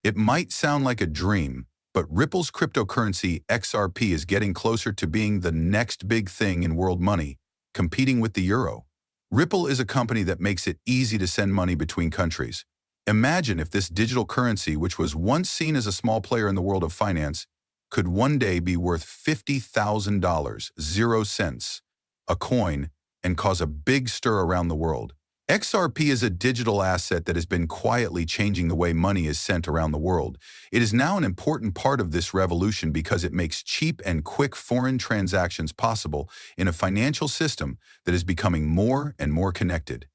It might sound like a dream, but Ripple's cryptocurrency XRP is getting closer to being the next big thing in world money, competing with the euro. Ripple is a company that makes it easy to send money between countries. Imagine if this digital currency, which was once seen as a small player in the world of finance, could one day be worth $50,000, 0 cents, a coin, and cause a big stir around the world. XRP is a digital asset that has been quietly changing the way money is sent around the world. It is now an important part of this revolution because it makes cheap and quick foreign transactions possible in a financial system that is becoming more and more connected.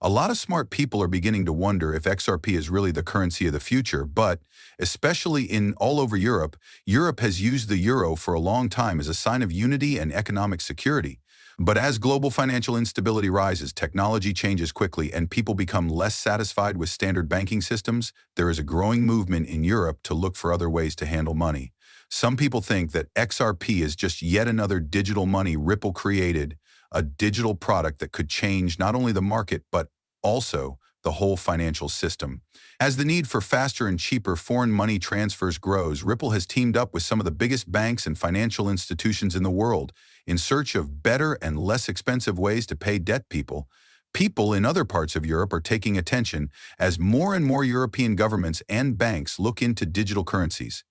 A lot of smart people are beginning to wonder if XRP is really the currency of the future, but especially in all over Europe, Europe has used the euro for a long time as a sign of unity and economic security. But as global financial instability rises, technology changes quickly, and people become less satisfied with standard banking systems, there is a growing movement in Europe to look for other ways to handle money. Some people think that XRP is just yet another digital money Ripple created, a digital product that could change not only the market, but also the whole financial system. As the need for faster and cheaper foreign money transfers grows, Ripple has teamed up with some of the biggest banks and financial institutions in the world in search of better and less expensive ways to pay debt people. People in other parts of Europe are taking attention as more and more European governments and banks look into digital currencies.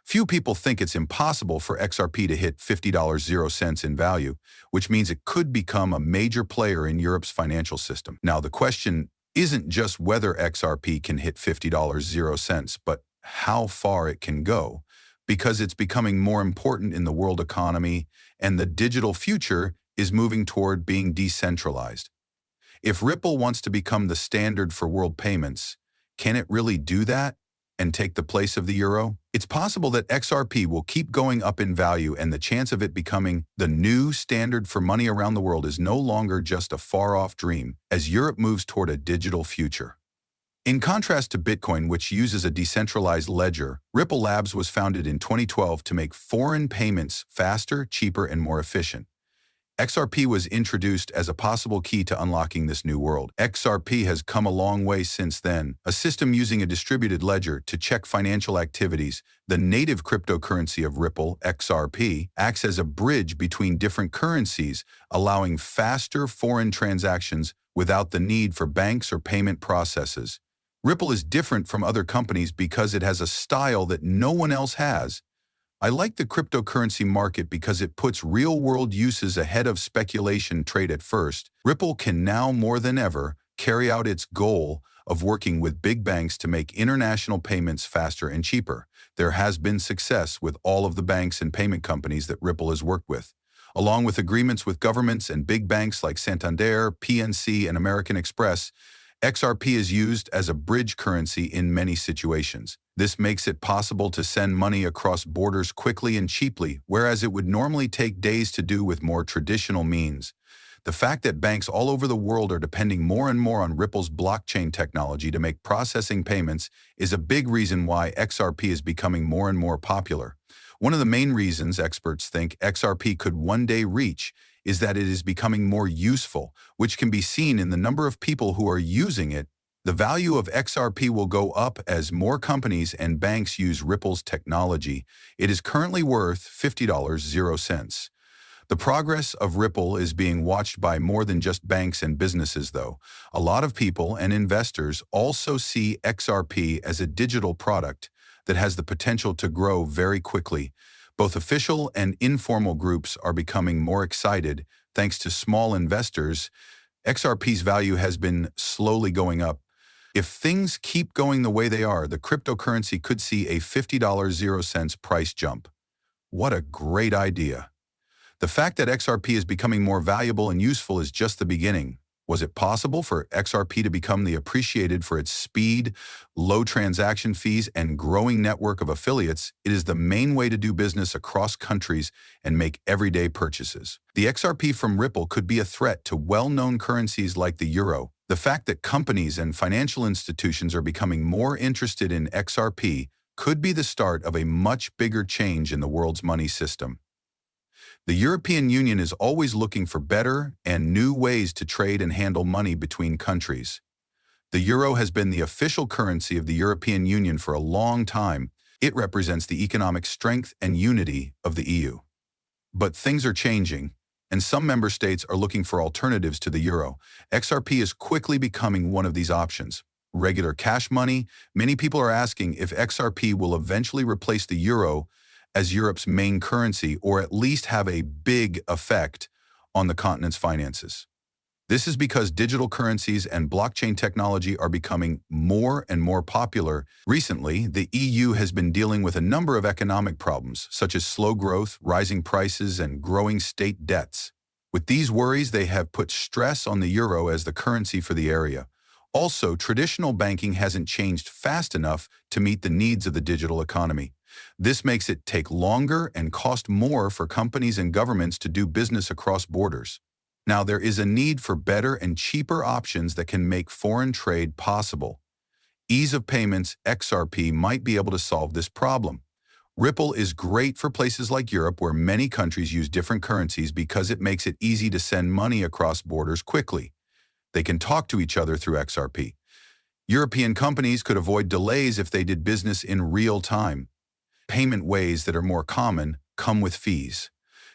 Few people think it's impossible for XRP to hit $50, 0 cents in value, which means it could become a major player in Europe's financial system. Now, the question isn't just whether XRP can hit $50, 0 cents, but how far it can go, because it's becoming more important in the world economy, and the digital future is moving toward being decentralized. If Ripple wants to become the standard for world payments, can it really do that and take the place of the euro? It's possible that XRP will keep going up in value, and the chance of it becoming the new standard for money around the world is no longer just a far-off dream as Europe moves toward a digital future. In contrast to Bitcoin, which uses a decentralized ledger, Ripple Labs was founded in 2012 to make foreign payments faster, cheaper, and more efficient. XRP was introduced as a possible key to unlocking this new world. XRP has come a long way since then, a system using a distributed ledger to check financial activities. The native cryptocurrency of Ripple, XRP, acts as a bridge between different currencies, allowing faster foreign transactions without the need for banks or payment processes. Ripple is different from other companies because it has a style that no one else has. I like the cryptocurrency market because it puts real-world uses ahead of speculation trade at first. Ripple can now more than ever carry out its goal of working with big banks to make international payments faster and cheaper. There has been success with all of the banks and payment companies that Ripple has worked with. Along with agreements with governments and big banks like Santander, PNC, and American Express, XRP is used as a bridge currency in many situations. This makes it possible to send money across borders quickly and cheaply, whereas it would normally take days to do with more traditional means. The fact that banks all over the world are depending more and more on Ripple's blockchain technology to make processing payments is a big reason why XRP is becoming more and more popular. One of the main reasons experts think XRP could one day reach is that it is becoming more useful, which can be seen in the number of people who are using it. The value of XRP will go up as more companies and banks use Ripple's technology. It is currently worth $50, 0 cents. The progress of Ripple is being watched by more than just banks and businesses, though. A lot of people and investors also see XRP as a digital product that has the potential to grow very quickly. Both official and informal groups are becoming more excited thanks to small investors. XRP's value has been slowly going up. If things keep going the way they are, the cryptocurrency could see a $50, 0 cents price jump. What a great idea. The fact that XRP is becoming more valuable and useful is just the beginning. Was it possible for XRP to become the appreciated for its speed, low transaction fees, and growing network of affiliates? It is the main way to do business across countries and make everyday purchases. The XRP from Ripple could be a threat to well-known currencies like the euro. The fact that companies and financial institutions are becoming more interested in XRP could be the start of a much bigger change in the world's money system. The European Union is always looking for better and new ways to trade and handle money between countries. The euro has been the official currency of the European Union for a long time. It represents the economic strength and unity of the EU. But things are changing, and some member states are looking for alternatives to the euro. XRP is quickly becoming one of these options. Regular cash money, many people are asking if XRP will eventually replace the euro as Europe's main currency or at least have a big effect on the continent's finances. This is because digital currencies and blockchain technology are becoming more and more popular. Recently, the EU has been dealing with a number of economic problems, such as slow growth, rising prices, and growing state debts. With these worries, they have put stress on the euro as the currency for the area. Also, traditional banking hasn't changed fast enough to meet the needs of the digital economy. This makes it take longer and cost more for companies and governments to do business across borders. Now, there is a need for better and cheaper options that can make foreign trade possible. Ease of payments, XRP, might be able to solve this problem. Ripple is great for places like Europe where many countries use different currencies because it makes it easy to send money across borders quickly. They can talk to each other through XRP. European companies could avoid delays if they did business in real time. Payment ways that are more common come with fees.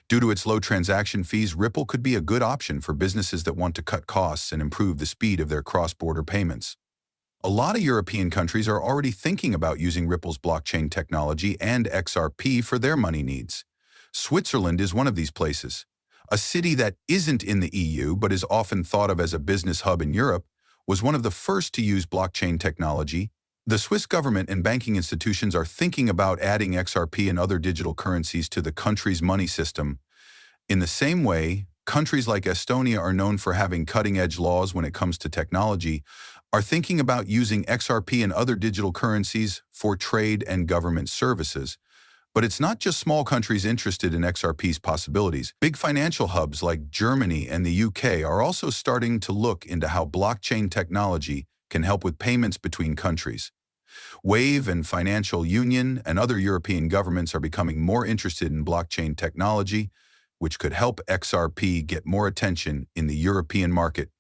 Due to its low transaction fees, Ripple could be a good option for businesses that want to cut costs and improve the speed of their cross-border payments. A lot of European countries are already thinking about using Ripple's blockchain technology and XRP for their money needs. Switzerland is one of these places. A city that isn't in the EU but is often thought of as a business hub in Europe was one of the first to use blockchain technology. The Swiss government and banking institutions are thinking about adding XRP and other digital currencies to the country's money system. In the same way, countries like Estonia are known for having cutting-edge laws when it comes to technology, are thinking about using XRP and other digital currencies for trade and government services. But it's not just small countries interested in XRP's possibilities. Big financial hubs like Germany and the UK are also starting to look into how blockchain technology can help with payments between countries. Wave and Financial Union and other European governments are becoming more interested in blockchain technology, which could help XRP get more attention in the European market.